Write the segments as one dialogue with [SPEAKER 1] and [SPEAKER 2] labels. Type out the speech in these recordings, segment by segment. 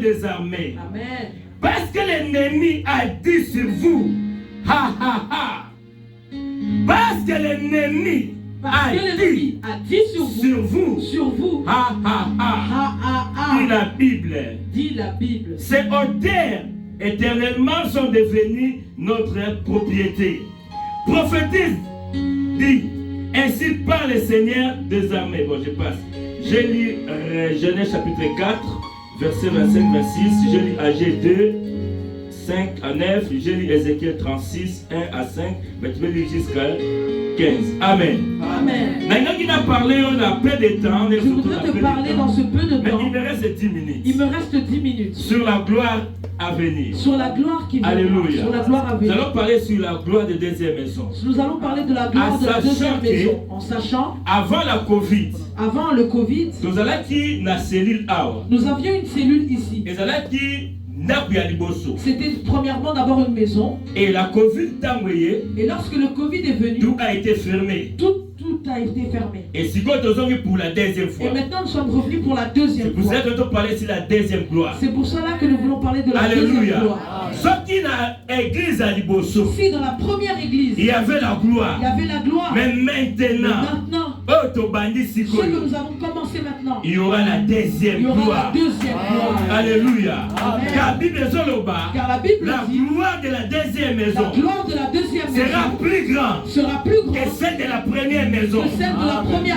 [SPEAKER 1] des armées.
[SPEAKER 2] Amen.
[SPEAKER 1] Parce que l'ennemi a dit sur vous, ha ha ha. Parce que l'ennemi a dit sur vous, ha ha ha. Dit la Bible.
[SPEAKER 2] Dit la Bible.
[SPEAKER 1] Ces hauteurs éternellement sont devenues notre propriété. Prophétise, dit, ainsi parle le Seigneur des armées. Bon, je passe. Je lis Genèse chapitre 4, verset 25-26. Je lis Agé 2, 5 à 9. Je lis Ézéchiel 36, 1 à 5. Mais tu peux lire jusqu'à 15. Amen.
[SPEAKER 2] Amen.
[SPEAKER 1] Maintenant qu'il a parlé, on a peu de temps.
[SPEAKER 2] Je voudrais te parler dans ce peu de temps.
[SPEAKER 1] Mais il me reste 10 minutes.
[SPEAKER 2] Il me reste 10 minutes.
[SPEAKER 1] Sur la gloire à venir.
[SPEAKER 2] Sur la gloire qui vient.
[SPEAKER 1] Alléluia.
[SPEAKER 2] Sur la gloire à venir.
[SPEAKER 1] Nous allons parler sur la gloire de deuxième maison.
[SPEAKER 2] Nous allons parler de la gloire de la deuxième maison. En sachant,
[SPEAKER 1] avant la Covid,
[SPEAKER 2] avant le Covid,
[SPEAKER 1] nous allons qui na cellule A.
[SPEAKER 2] Nous avions une cellule ici.
[SPEAKER 1] Et nous allons qui
[SPEAKER 2] c'était premièrement d'abord une maison.
[SPEAKER 1] Et la Covid
[SPEAKER 2] et lorsque le Covid est venu,
[SPEAKER 1] tout a été fermé.
[SPEAKER 2] Tout a été fermé.
[SPEAKER 1] Et si nous sommes pour la deuxième fois.
[SPEAKER 2] Et maintenant nous sommes revenus pour la deuxième fois.
[SPEAKER 1] Vous êtes en train de parler sur la deuxième gloire.
[SPEAKER 2] C'est pour cela que nous voulons parler de la deuxième gloire. Si dans la première église,
[SPEAKER 1] il y avait la gloire.
[SPEAKER 2] Il y avait la gloire.
[SPEAKER 1] Mais maintenant,
[SPEAKER 2] ce que nous avons commencé maintenant,
[SPEAKER 1] il y aura la deuxième gloire. Alléluia. Car la Bible dit, gloire de la deuxième maison,
[SPEAKER 2] la gloire de la deuxième maison
[SPEAKER 1] sera plus grande que celle de la première maison.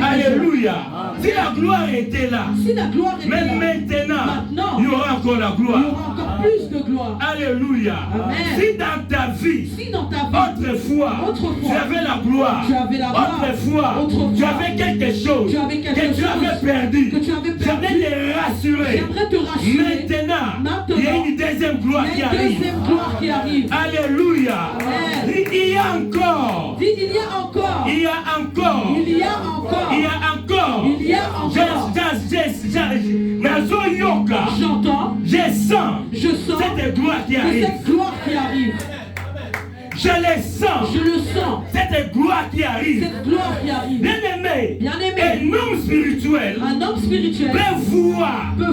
[SPEAKER 1] Alléluia. Si la gloire était là, même maintenant, il y aura encore la gloire.
[SPEAKER 2] Il y aura encore plus de gloire.
[SPEAKER 1] Alléluia. Si dans ta vie, autrefois, tu avais la gloire, autrefois, tu avais quelque chose que tu avais perdu, j'aimerais te rassurer. Maintenant, il y a une deuxième gloire qui arrive. Alléluia. Il y a encore.
[SPEAKER 2] Il y a encore.
[SPEAKER 1] Il y a encore.
[SPEAKER 2] Il y a encore.
[SPEAKER 1] Il y a encore.
[SPEAKER 2] Il y a encore. J'entends.
[SPEAKER 1] Je sens. Cette gloire qui arrive.
[SPEAKER 2] Cette gloire qui arrive.
[SPEAKER 1] Je le sens.
[SPEAKER 2] Je le sens.
[SPEAKER 1] Cette gloire qui arrive.
[SPEAKER 2] Cette gloire qui arrive.
[SPEAKER 1] Bien-aimé.
[SPEAKER 2] Bien-aimé.
[SPEAKER 1] Un homme spirituel.
[SPEAKER 2] Un homme spirituel.
[SPEAKER 1] Peut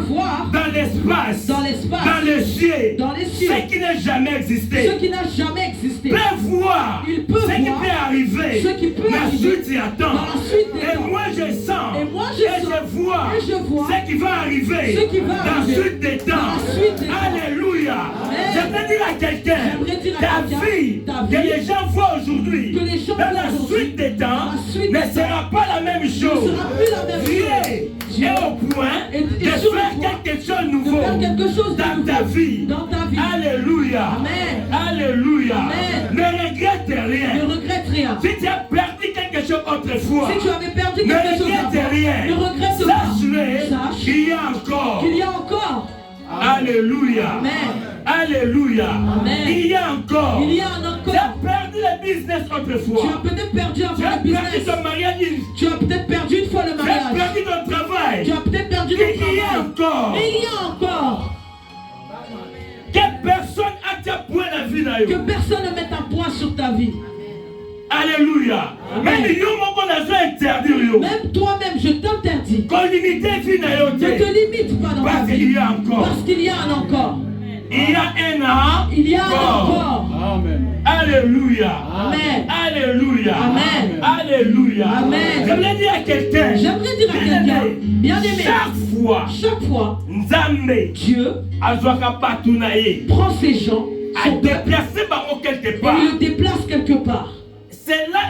[SPEAKER 1] voir. Dans l'espace.
[SPEAKER 2] Dans l'espace.
[SPEAKER 1] Dans les cieux.
[SPEAKER 2] Dans les cieux.
[SPEAKER 1] Ce qui n'a jamais existé.
[SPEAKER 2] Ce qui n'a jamais existé.
[SPEAKER 1] Peut voir.
[SPEAKER 2] Il peut
[SPEAKER 1] ce
[SPEAKER 2] voir.
[SPEAKER 1] Qui peut arriver.
[SPEAKER 2] Ce qui peut arriver.
[SPEAKER 1] Suite y attend.
[SPEAKER 2] Dans la suite des
[SPEAKER 1] Et moi je sens.
[SPEAKER 2] Et moi je sens.
[SPEAKER 1] Je vois.
[SPEAKER 2] Et je vois.
[SPEAKER 1] Ce qui va arriver.
[SPEAKER 2] Ce qui va
[SPEAKER 1] dans
[SPEAKER 2] arriver.
[SPEAKER 1] la suite des temps.
[SPEAKER 2] Dans la suite des temps.
[SPEAKER 1] Alléluia. J'aimerais dire à quelqu'un. Ta vie. Que les gens voient aujourd'hui. Dans la suite des temps. Ne sera pas la même chose. Et au point de faire quelque chose de nouveau dans ta vie. Alléluia. Alléluia. Ne regrette rien. Si tu as perdu quelque chose autrefois, ne regrette rien. Sache qu'il y a encore. Alléluia. Alléluia. Il y a encore. Tu as perdu le business autrefois.
[SPEAKER 2] Tu as peut-être perdu un
[SPEAKER 1] peu le business. Tu as perdu ton mariage.
[SPEAKER 2] Tu as peut-être perdu une fois le mariage.
[SPEAKER 1] Tu as perdu ton travail.
[SPEAKER 2] Tu as peut-être perdu ton travail.
[SPEAKER 1] Il y a encore.
[SPEAKER 2] Il y a encore.
[SPEAKER 1] Que personne a point la vie là.
[SPEAKER 2] Que personne ne mette un point sur ta vie.
[SPEAKER 1] Alléluia. Même
[SPEAKER 2] toi-même, je t'interdis.
[SPEAKER 1] Ne
[SPEAKER 2] te limite pas dans ta vie.
[SPEAKER 1] Parce
[SPEAKER 2] qu'il y a un encore.
[SPEAKER 1] Il y a un
[SPEAKER 2] encore.
[SPEAKER 1] Amen. Alléluia.
[SPEAKER 2] Amen.
[SPEAKER 1] Alléluia.
[SPEAKER 2] Amen.
[SPEAKER 1] Alléluia.
[SPEAKER 2] Amen.
[SPEAKER 1] J'aimerais dire à quelqu'un.
[SPEAKER 2] Bien aimé.
[SPEAKER 1] Chaque fois.
[SPEAKER 2] Dieu
[SPEAKER 1] prend
[SPEAKER 2] ces gens.
[SPEAKER 1] quelque part.
[SPEAKER 2] Et il le déplace quelque part.
[SPEAKER 1] Cela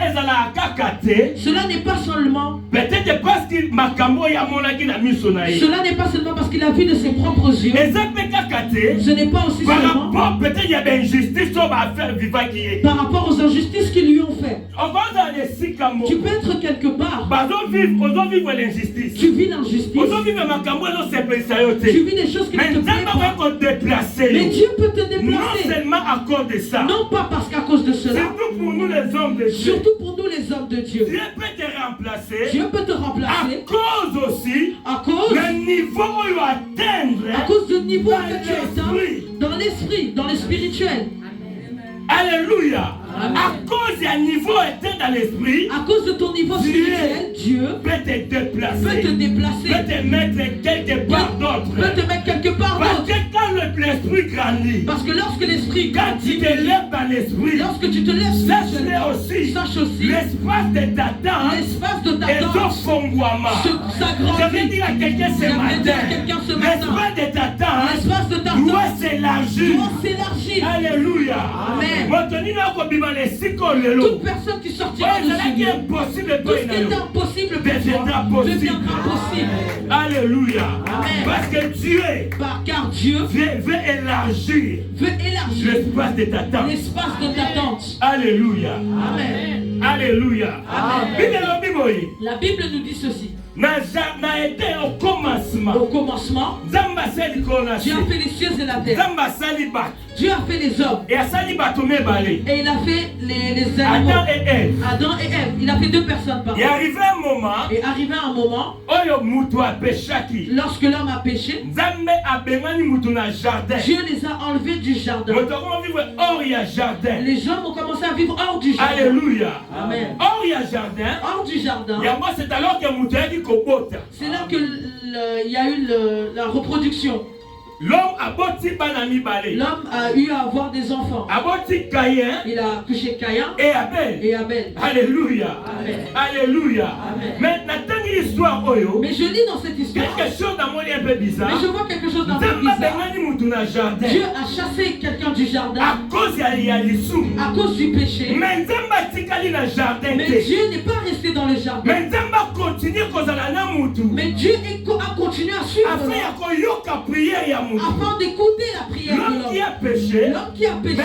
[SPEAKER 2] n'est pas seulement.
[SPEAKER 1] Peut-être parce qu'il m'a
[SPEAKER 2] Cela n'est pas seulement parce qu'il a vu de ses propres yeux. Ce n'est pas aussi seulement. Par rapport aux injustices qu'ils lui ont fait. Tu peux être quelque part. Tu vis l'injustice. Tu vis des choses qui ne te plaisent pas. Mais Dieu peut te déplacer.
[SPEAKER 1] Non seulement à cause de ça.
[SPEAKER 2] Non pas parce qu'à cause de cela.
[SPEAKER 1] Surtout pour nous les hommes de Dieu.
[SPEAKER 2] Surtout pour nous les hommes de Dieu.
[SPEAKER 1] Dieu peut te remplacer.
[SPEAKER 2] Dieu peut te remplacer.
[SPEAKER 1] À cause aussi.
[SPEAKER 2] À cause.
[SPEAKER 1] Le niveau où il va atteindre.
[SPEAKER 2] À cause du niveau que tu atteins. Dans l'esprit, dans le spirituel.
[SPEAKER 1] Alléluia.
[SPEAKER 2] Amen.
[SPEAKER 1] À cause d'un niveau atteint dans l'esprit.
[SPEAKER 2] À cause de ton niveau spirituel, Dieu
[SPEAKER 1] peut te déplacer.
[SPEAKER 2] Peut te déplacer.
[SPEAKER 1] Peut te mettre quelque part d'autre.
[SPEAKER 2] Peut te mettre quelque part d'autre.
[SPEAKER 1] Parce que quand l'esprit grandit.
[SPEAKER 2] Parce que lorsque l'esprit
[SPEAKER 1] quand tu te lèves dans l'esprit,
[SPEAKER 2] lorsque tu te lèves spirituellement, sache aussi
[SPEAKER 1] l'espace de t'attendre je vais dire à quelqu'un ce matin, l'espace de t'attendre doit s'élargir. Alléluia.
[SPEAKER 2] Amen. Toute personne qui sortira de ce lieu, tout ce qui est impossible
[SPEAKER 1] deviendra possible. Alléluia.
[SPEAKER 2] Amen.
[SPEAKER 1] Parce que Dieu,
[SPEAKER 2] car Dieu
[SPEAKER 1] veut élargir l'espace de t'attente. Alléluia.
[SPEAKER 2] Amen.
[SPEAKER 1] Alléluia.
[SPEAKER 2] Amen. La Bible nous dit ceci.
[SPEAKER 1] Au commencement,
[SPEAKER 2] Dieu a fait les cieux et la terre. Dieu a fait les hommes.
[SPEAKER 1] Et
[SPEAKER 2] il a fait les animaux. Adam et Ève. Il a fait deux personnes par
[SPEAKER 1] Et arrivé un moment,
[SPEAKER 2] lorsque l'homme a péché, Dieu les a enlevés du jardin. Les gens ont commencé à vivre hors du jardin.
[SPEAKER 1] Alléluia.
[SPEAKER 2] Amen.
[SPEAKER 1] Hors
[SPEAKER 2] du jardin.
[SPEAKER 1] C'est alors que
[SPEAKER 2] c'est là que il y a eu la reproduction.
[SPEAKER 1] L'homme a eu à avoir des enfants. Il a couché Caïn
[SPEAKER 2] et Abel.
[SPEAKER 1] Alléluia.
[SPEAKER 2] Amen.
[SPEAKER 1] Alléluia.
[SPEAKER 2] Amen.
[SPEAKER 1] Mais
[SPEAKER 2] je lis dans cette histoire
[SPEAKER 1] quelque chose un peu bizarre.
[SPEAKER 2] Mais je vois quelque chose d'un peu bizarre. Dieu a chassé quelqu'un du jardin à cause du péché. Mais Dieu n'est pas resté dans le jardin. Mais Dieu a continué à suivre afin d'écouter la prière de l'homme.
[SPEAKER 1] L'homme qui a péché,